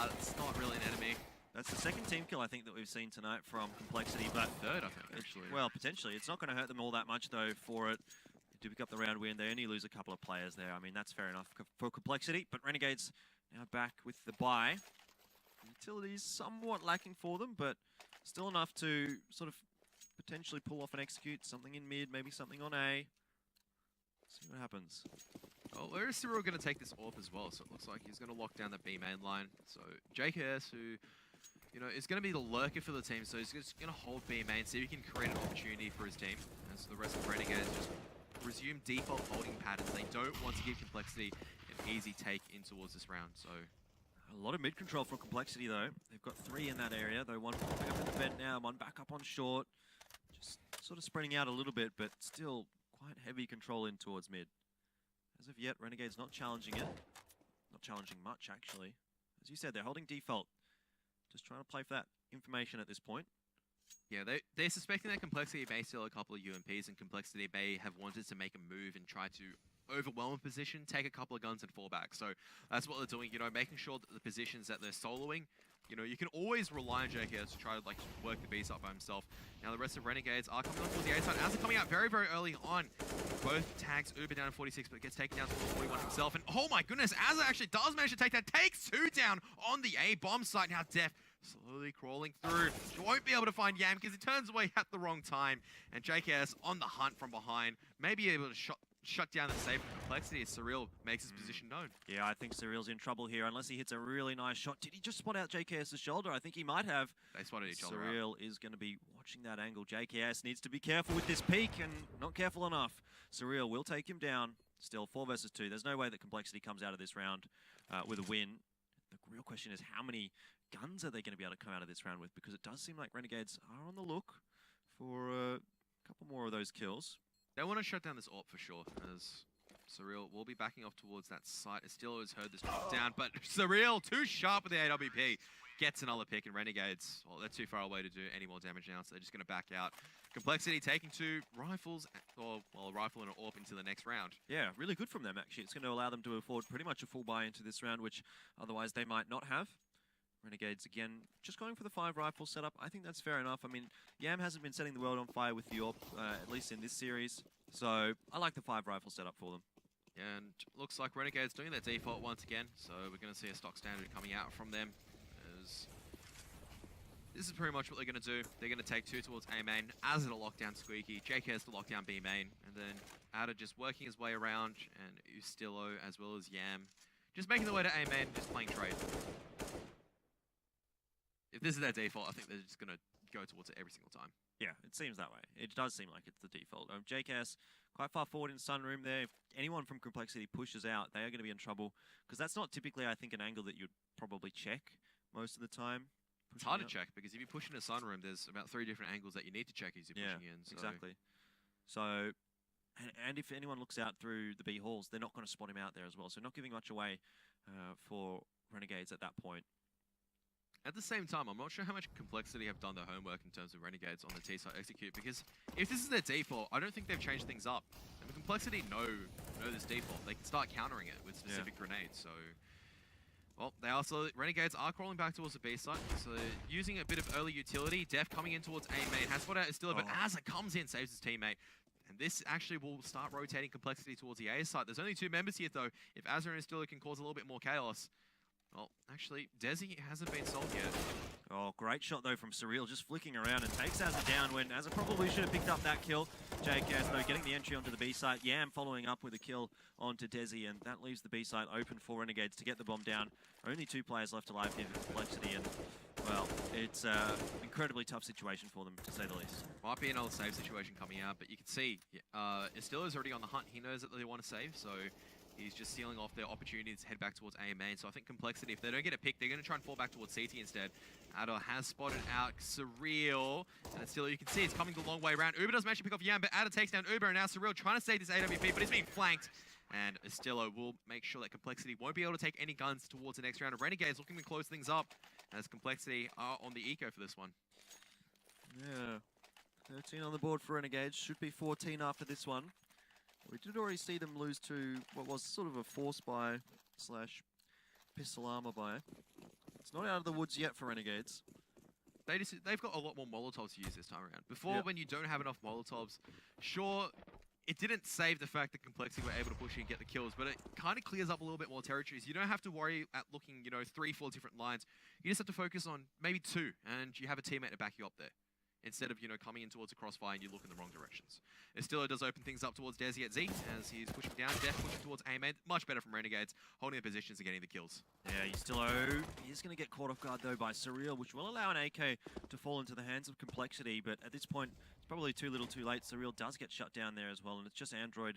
it's not really an enemy. That's the second team kill, I think, that we've seen tonight from Complexity, but third, I think, actually. Well, potentially. It's not going to hurt them all that much, though, for it. They do pick up the round win. They only lose a couple of players there. I mean, that's fair enough for Complexity, but Renegades now back with the bye. Utilities somewhat lacking for them, but still enough to sort of potentially pull off and execute something in mid, maybe something on A. See what happens. Well, where is Cyril going to take this AWP as well? So it looks like he's going to lock down the B main line. So JKS, who, you know, is going to be the lurker for the team. So he's just going to hold B main, see if he can create an opportunity for his team. As the rest of Renegades just resume default holding patterns. They don't want to give Complexity an easy take in towards this round. So a lot of mid control for Complexity though. They've got 3 in that area, though one popping up in the vent now, one back up on short. Just sort of spreading out a little bit, but still quite heavy control in towards mid. As of yet, Renegade's not challenging it. Not challenging much, actually. As you said, they're holding default. Just trying to play for that information at this point. Yeah, they're suspecting that Complexity may steal a couple of UMPs, and Complexity may have wanted to make a move and try to overwhelm a position, take a couple of guns and fall back. So that's what they're doing, you know, making sure that the positions that they're soloing, you know, you can always rely on JKS to try to like work the Bs up by himself. Now the rest of Renegades are coming on towards the A side. As are coming out very, very early on. Both tags Uber down to 46, but gets taken down to 41 himself. And oh my goodness, Azza actually does manage to take that. Takes 2 down on the A bomb site. Now Def slowly crawling through. She won't be able to find Yam because he turns away at the wrong time. And JKS on the hunt from behind, may be able to shut down the safe Complexity as Surreal makes his position known. Yeah, I think Surreal's in trouble here unless he hits a really nice shot. Did he just spot out JKS's shoulder? I think he might have. They spotted each other Surreal is going to be watching that angle. JKS needs to be careful with this peak and not careful enough. Surreal will take him down. Still 4 versus 2. There's no way that Complexity comes out of this round with a win. The real question is how many guns are they going to be able to come out of this round with? Because it does seem like Renegades are on the look for a couple more of those kills. They want to shut down this AWP for sure, as Surreal will be backing off towards that site. It still has heard this drop down, but Surreal, too sharp with the AWP, gets another pick, and Renegades, well, they're too far away to do any more damage now, so they're just going to back out. Complexity taking 2 rifles, or well, a rifle and an AWP into the next round. Yeah, really good from them, actually. It's going to allow them to afford pretty much a full buy into this round, which otherwise they might not have. Renegades, again, just going for the 5 rifle setup. I think that's fair enough. I mean, Yam hasn't been setting the world on fire with the AWP, at least in this series. So I like the 5 rifle setup for them. And looks like Renegades doing their default once again. So we're going to see a stock standard coming out from them. As this is pretty much what they're going to do. They're going to take 2 towards A main, as it'll lock down Squeaky, JKS to lock down B main, and then Ada just working his way around, and Ustillo as well as Yam just making their way to A main, just playing trade. If this is their default, I think they're just going to go towards it every single time. Yeah, it seems that way. It does seem like it's the default. JKS quite far forward in Sunroom there. If anyone from Complexity pushes out, they are going to be in trouble. Because that's not typically, I think, an angle that you'd probably check most of the time. It's hard to check, because if you push in a Sunroom, there's about 3 different angles that you need to check as you're pushing in. So. Exactly. So, and if anyone looks out through the B halls, they're not going to spot him out there as well. So not giving much away for Renegades at that point. At the same time, I'm not sure how much Complexity have done their homework in terms of Renegades on the T-side execute, because if this is their default, I don't think they've changed things up. I mean, Complexity know this default. They can start countering it with specific grenades, so... Well, they also, Renegades are crawling back towards the B side, so using a bit of early utility. Def coming in towards A main, has spotted out Estilla, but as it comes in, saves his teammate. And this actually will start rotating Complexity towards the A side. There's only 2 members here, though. If Azza and Estilla can cause a little bit more chaos... Well, actually, Desi hasn't been sold yet. Oh, great shot, though, from Surreal, just flicking around and takes Azza down when Azza probably should have picked up that kill. JKS, though, getting the entry onto the B site. Yam following up with a kill onto Desi, and that leaves the B site open for Renegades to get the bomb down. Only 2 players left alive here for Complexity, and, well, it's an incredibly tough situation for them, to say the least. Might be another save situation coming out, but you can see Estilla's already on the hunt. He knows that they want to save, so... He's just sealing off their opportunities to head back towards A main. So I think Complexity, if they don't get a pick, they're going to try and fall back towards CT instead. Ada has spotted out Surreal. And still, you can see it's coming the long way around. Uber does manage to pick off Yam, but Ada takes down Uber. And now Surreal trying to save this AWP, but he's being flanked. And Estillo will make sure that Complexity won't be able to take any guns towards the next round. Renegades looking to close things up as Complexity are on the eco for this one. Yeah. 13 on the board for Renegades. Should be 14 after this one. We did already see them lose to what was sort of a force buy / pistol armor buy. It's not out of the woods yet for Renegades. They've got a lot more Molotovs to use this time around. Before, when you don't have enough Molotovs, sure, it didn't save the fact that Complexity were able to push in and get the kills, but it kind of clears up a little bit more territories. You don't have to worry at looking, you know, 3, 4 different lines. You just have to focus on maybe 2, and you have a teammate to back you up there. instead of, you know, coming in towards a crossfire and you look in the wrong directions. Estillo does open things up towards Desi at Z as he's pushing down. Def pushing towards A main. Much better from Renegades, holding the positions and getting the kills. Yeah, Estillo is going to get caught off guard though by Surreal, which will allow an AK to fall into the hands of Complexity, but at this point, it's probably too little too late. Surreal does get shut down there as well, and it's just Android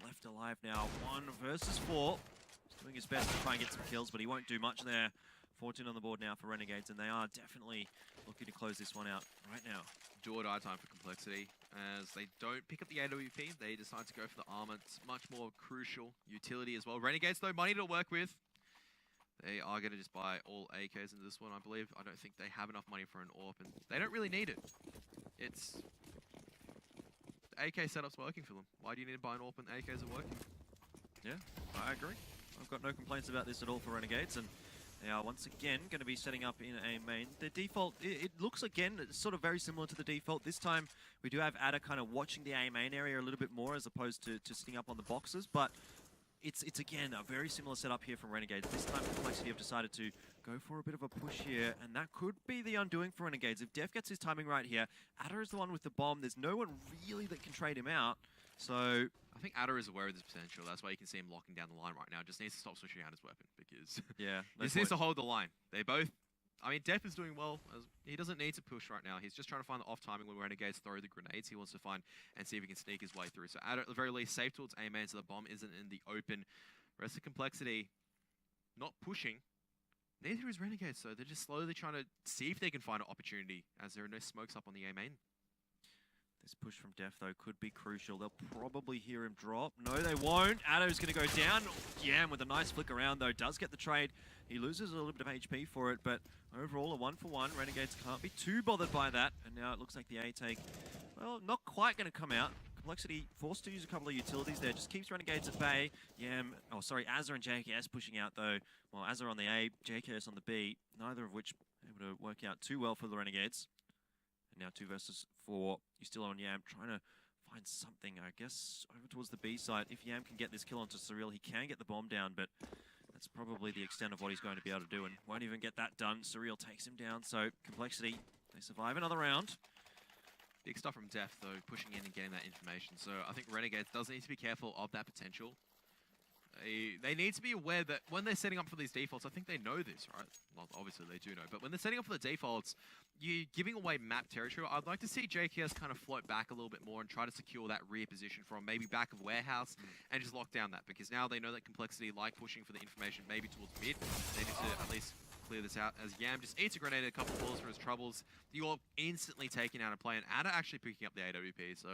left alive now. 1 versus 4. He's doing his best to try and get some kills, but he won't do much there. 14 on the board now for Renegades, and they are definitely looking to close this one out right now. Do or die time for Complexity. As they don't pick up the AWP, they decide to go for the armor. It's much more crucial utility as well. Renegades, though, money to work with. They are going to just buy all AKs into this one, I believe. I don't think they have enough money for an AWP, and they don't really need it. It's... The AK setup's working for them. Why do you need to buy an AWP when AKs are working? Yeah, I agree. I've got no complaints about this at all for Renegades, and they are once again going to be setting up in A main. The default, it looks again sort of very similar to the default. This time we do have Ada kind of watching the A main area a little bit more as opposed to sitting up on the boxes, but it's again a very similar setup here from Renegades. This time Complexity have decided to go for a bit of a push here, and that could be the undoing for Renegades. If Def gets his timing right here, Ada is the one with the bomb. There's no one really that can trade him out, so... I think Ada is aware of this potential. That's why you can see him locking down the line right now. Just needs to stop switching out his weapon because yeah, he just needs to hold the line. They both, I mean, Def is doing well. He doesn't need to push right now. He's just trying to find the off timing when Renegades throw the grenades. He wants to find and see if he can sneak his way through. So Ada, at the very least, safe towards A main, so the bomb isn't in the open. Rest of Complexity, not pushing. Neither is Renegades, so they're just slowly trying to see if they can find an opportunity as there are no smokes up on the A main. This push from Def, though, could be crucial. They'll probably hear him drop. No, they won't. Addo's going to go down. Yam with a nice flick around, though, does get the trade. He loses a little bit of HP for it, but overall, a 1-for-1. Renegades can't be too bothered by that. And now it looks like the A-take, well, not quite going to come out. Complexity forced to use a couple of utilities there. Just keeps Renegades at bay. Yam, oh, sorry, Azza and JKS pushing out, though. Well, Azza on the A, JKS on the B. Neither of which able to work out too well for the Renegades. And now 2 versus 4. You're still on Yam, trying to find something, I guess, over towards the B side. If Yam can get this kill onto Surreal, he can get the bomb down, but that's probably the extent of what he's going to be able to do, and won't even get that done. Surreal takes him down, so Complexity, they survive another round. Big stuff from Def, though, pushing in and getting that information. So I think Renegades does need to be careful of that potential. They need to be aware that when they're setting up for these defaults, I think they know this, right? Well, obviously they do know, but when they're setting up for the defaults, you're giving away map territory. I'd like to see JKS kind of float back a little bit more and try to secure that rear position from maybe back of warehouse and just lock down that, because now they know that Complexity like pushing for the information maybe towards mid. They need to at least clear this out as Yam just eats a grenade, a couple of balls for his troubles. You're instantly taken out of play, and Ada actually picking up the AWP, so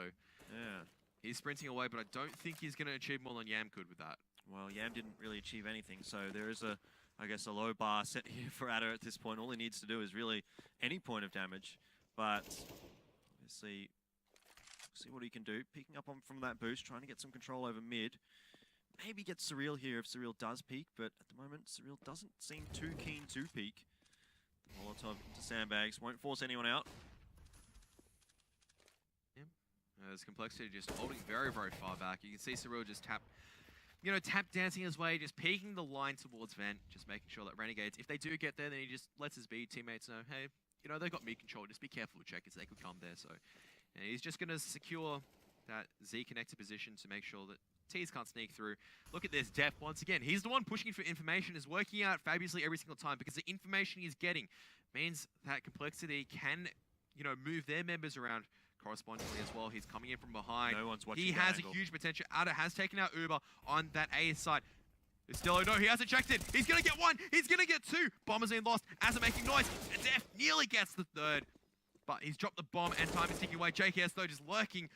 Yeah. he's sprinting away, but I don't think he's going to achieve more than Yam could with that. Well, Yam didn't really achieve anything, so there is a, I guess, a low bar set here for Ada at this point. All he needs to do is really any point of damage, but let's see what he can do. Picking up on from that boost, trying to get some control over mid. Maybe get Surreal here if Surreal does peek, but at the moment, Surreal doesn't seem too keen to peek. The Molotov into sandbags, won't force anyone out. Yeah. As Complexity just holding very, very far back. You can see Surreal just tap dancing his way, just peeking the line towards Vent, just making sure that Renegades, if they do get there, then he just lets his B teammates know, hey, you know, they've got mid control, just be careful with checkers, they could come there. So he's just going to secure that Z connector position to make sure that T's can't sneak through. Look at this, Def, once again, he's the one pushing for information, is working out fabulously every single time, because the information he's getting means that Complexity can, you know, move their members around correspondingly as well. He's coming in from behind. No one's watching. He that has angle. a huge potential. Ada has taken out Uber on that A side. Still, no, he hasn't checked it. He's going to get 1. He's going to get 2. Bombers in lost. Azza making noise. Def nearly gets the 3rd. But he's dropped the bomb and time is ticking away. JKS, though, just lurking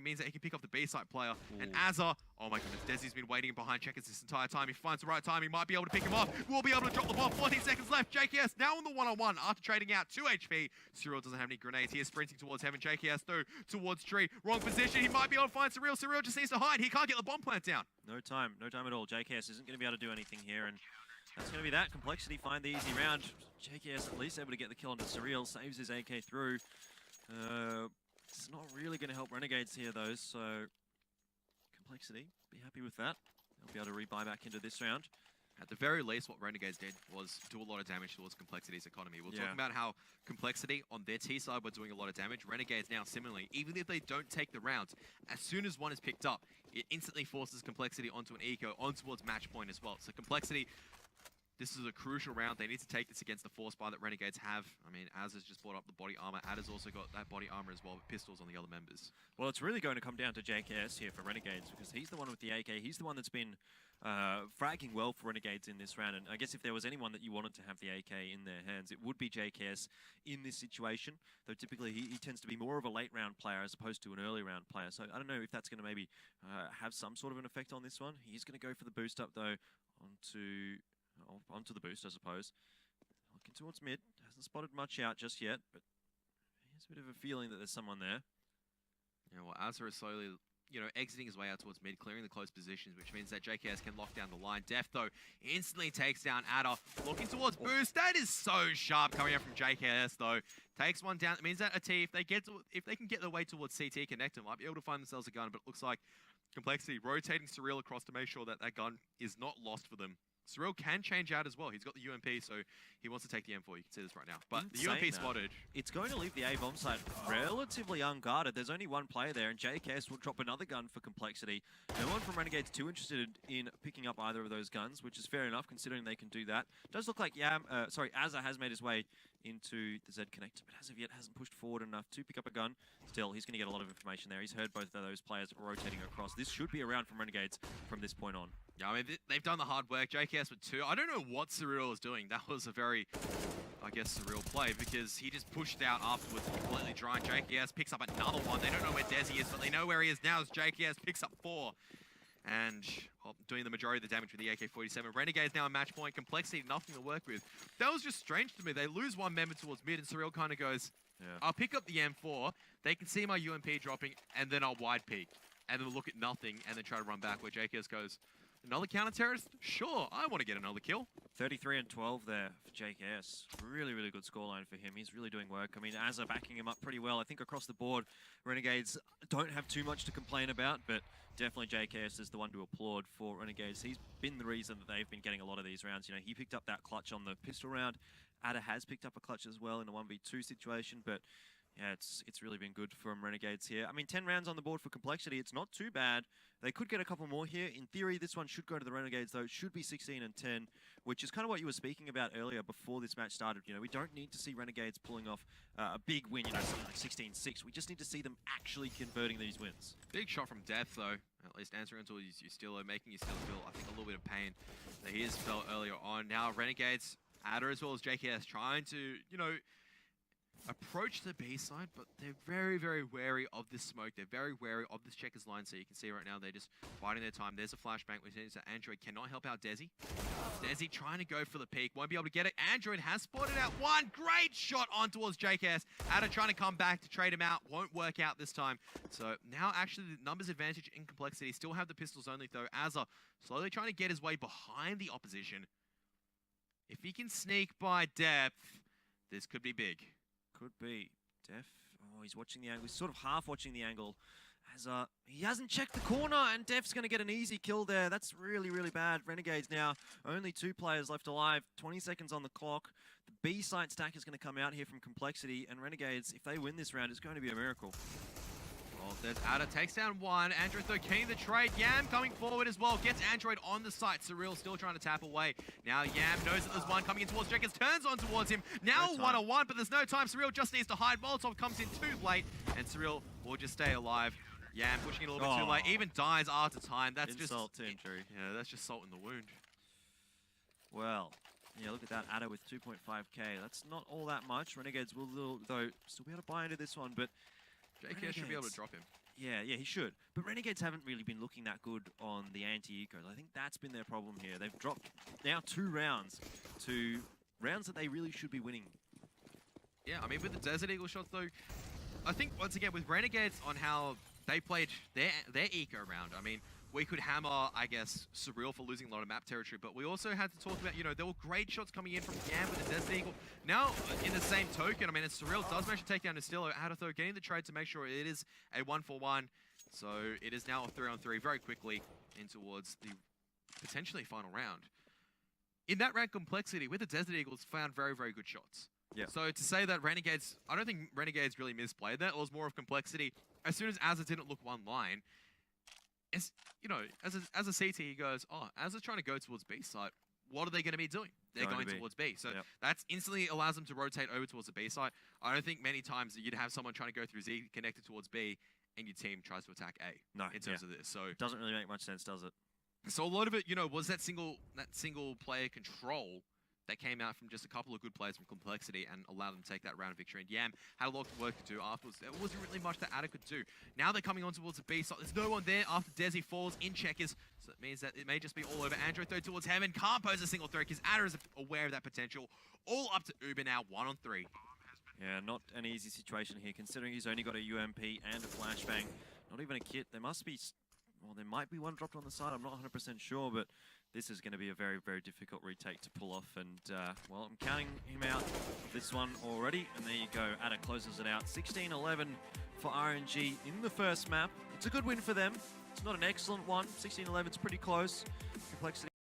means that he can pick up the B-side player. Ooh. And Azza, oh my goodness, Desi's been waiting behind checkers this entire time. He finds the right time. He might be able to pick him off. We'll be able to drop the bomb. 14 seconds left. JKS now on the one-on-one after trading out 2 HP. Surreal doesn't have any grenades. He is sprinting towards heaven. JKS, though, towards tree. Wrong position. He might be able to find Surreal. Surreal just needs to hide. He can't get the bomb plant down. No time at all. JKS isn't going to be able to do anything here, and that's going to be that. Complexity find the easy round. JKS at least able to get the kill onto Surreal, saves his AK through. It's not really going to help Renegades here, though, so Complexity, be happy with that. They'll be able to rebuy back into this round. At the very least, what Renegades did was do a lot of damage towards Complexity's economy. We're talking about how Complexity on their T side were doing a lot of damage. Renegades now, similarly, even if they don't take the rounds, as soon as one is picked up, it instantly forces Complexity onto an eco, on towards match point as well. So Complexity, this is a crucial round. They need to take this against the force bar that Renegades have. I mean, Az has just brought up the body armor. Adder's also got that body armor as well, with pistols on the other members. Well, it's really going to come down to JKS here for Renegades, because he's the one with the AK. He's the one that's been fragging well for Renegades in this round. And I guess if there was anyone that you wanted to have the AK in their hands, it would be JKS in this situation. Though typically he tends to be more of a late round player as opposed to an early round player. So I don't know if that's going to maybe have some sort of an effect on this one. He's going to go for the boost up though onto the boost, I suppose. Looking towards mid. Hasn't spotted much out just yet, but he has a bit of a feeling that there's someone there. Yeah, well, Azra is slowly, exiting his way out towards mid, clearing the close positions, which means that JKS can lock down the line. Def, though, instantly takes down Adder. Looking towards boost. That is so sharp coming out from JKS, though. Takes one down. It means that a T, if they can get their way towards CT Connector, might be able to find themselves a gun, but it looks like Complexity rotating Surreal across to make sure that that gun is not lost for them. Surreal can change out as well. He's got the UMP, so he wants to take the M4. You can see this right now. But the UMP spotted. It's going to leave the A-bomb site relatively unguarded. There's only one player there, and JKS will drop another gun for Complexity. No one from Renegade's too interested in picking up either of those guns, which is fair enough, considering they can do that. Does look like Azza has made his way into the Z connector, but as of yet hasn't pushed forward enough to pick up a gun. Still, he's going to get a lot of information there. He's heard both of those players rotating across. This should be a round from Renegades from this point on. Yeah, I mean, they've done the hard work. JKS with 2. I don't know what Surreal is doing. That was a very, I guess, surreal play, because he just pushed out afterwards, completely dry. JKS picks up another one. They don't know where Desi is, but they know where he is now as JKS picks up 4. And doing the majority of the damage with the AK-47. Renegades now on match point. Complexity, nothing to work with. That was just strange to me. They lose one member towards mid, and Surreal kind of goes, I'll pick up the M4. They can see my UMP dropping, and then I'll wide peek. And then look at nothing, and then try to run back, where JKS goes, another counter-terrorist? Sure, I want to get another kill. 33 and 12 there for JKS. Really, really good scoreline for him. He's really doing work. I mean, Azza backing him up pretty well. I think across the board, Renegades don't have too much to complain about, but definitely JKS is the one to applaud for Renegades. He's been the reason that they've been getting a lot of these rounds. He picked up that clutch on the pistol round. Adder has picked up a clutch as well in a 1v2 situation, but yeah, it's really been good from Renegades here. I mean, 10 rounds on the board for Complexity. It's not too bad. They could get a couple more here. In theory, this one should go to the Renegades, though. It should be 16 and 10, which is kind of what you were speaking about earlier before this match started. We don't need to see Renegades pulling off a big win, something like 16-6. We just need to see them actually converting these wins. Big shot from Death, though. At least answering until you still making you still feel, I think, a little bit of pain that he has felt earlier on. Now, Renegades, Adder as well as JKS, trying to, approach the B side, but they're very, very wary of this smoke. They're very wary of this checkers line, so you can see right now they're just biding their time. There's a flashbang, which means that Android cannot help out Desi. Desi trying to go for the peak, won't be able to get it. Android has spotted out one great shot on towards JKS. Adder trying to come back to trade him out, won't work out this time. So now actually the numbers advantage in Complexity, still have the pistols only though. Azza slowly trying to get his way behind the opposition. If he can sneak by depth, this could be big. Could be. Def, he's watching the angle. He's sort of half watching the angle. As he hasn't checked the corner, and Def's going to get an easy kill there. That's really, really bad. Renegades now, only 2 players left alive. 20 seconds on the clock. The B site stack is going to come out here from Complexity, and Renegades, if they win this round, it's going to be a miracle. Well, there's Adder, takes down one. Android though keen the trade. Yam coming forward as well. Gets Android on the site. Surreal still trying to tap away. Now Yam knows that there's one coming in towards Jenkins. Turns on towards him. Now No 1-on-1, but there's no time. Surreal just needs to hide. Molotov comes in too late, and Surreal will just stay alive. Yam pushing it a little bit too late. Even dies after time. That's insult just to injury. Yeah, that's just salt in the wound. Well, yeah, look at that. Adder with 2.5k. That's not all that much. Renegades will, though, still be able to buy into this one, but JK should be able to drop him. Yeah, he should. But Renegades haven't really been looking that good on the anti-ecos. I think that's been their problem here. They've dropped now 2 rounds to rounds that they really should be winning. Yeah, I mean, with the Desert Eagle shots, though, I think, once again, with Renegades on how they played their eco round, I mean, we could hammer, I guess, Surreal for losing a lot of map territory, but we also had to talk about, there were great shots coming in from Yam with the Desert Eagle. Now, in the same token, I mean, Surreal does manage to take down Nestillo. Adder, getting the trade to make sure it is a 1-for-1. So it is now a 3-on-3 very quickly in towards the potentially final round. in that round, Complexity with the Desert Eagles found very, very good shots. Yeah. So to say that Renegades, I don't think Renegades really misplayed that. It was more of Complexity. As soon as Azza didn't look one line, it's, you know, as a CT, he goes, oh, Azza's trying to go towards B site. What are they going to be doing? They're going towards B. So that's instantly allows them to rotate over towards the B site. I don't think many times that you'd have someone trying to go through Z connected towards B and your team tries to attack A. No, in terms of this. So it doesn't really make much sense, does it? So a lot of it, you know, was that single player control that came out from just a couple of good players from Complexity and allowed them to take that round of victory. And Yam had a lot of work to do afterwards. There wasn't really much that Adder could do. Now they're coming on towards the B side. There's no one there after Desi falls in checkers. So it means that it may just be all over. Android throw towards Heaven. Can't pose a single throw because Adder is aware of that potential. All up to Uber now, 1-on-3. Yeah, not an easy situation here, considering he's only got a UMP and a flashbang. Not even a kit. There must be, well, there might be one dropped on the side. I'm not 100% sure, but this is going to be a very, very difficult retake to pull off. And, well, I'm counting him out of this one already. And there you go. Adder closes it out. 16-11 for RNG in the first map. It's a good win for them. It's not an excellent one. 16-11 is pretty close. Complexity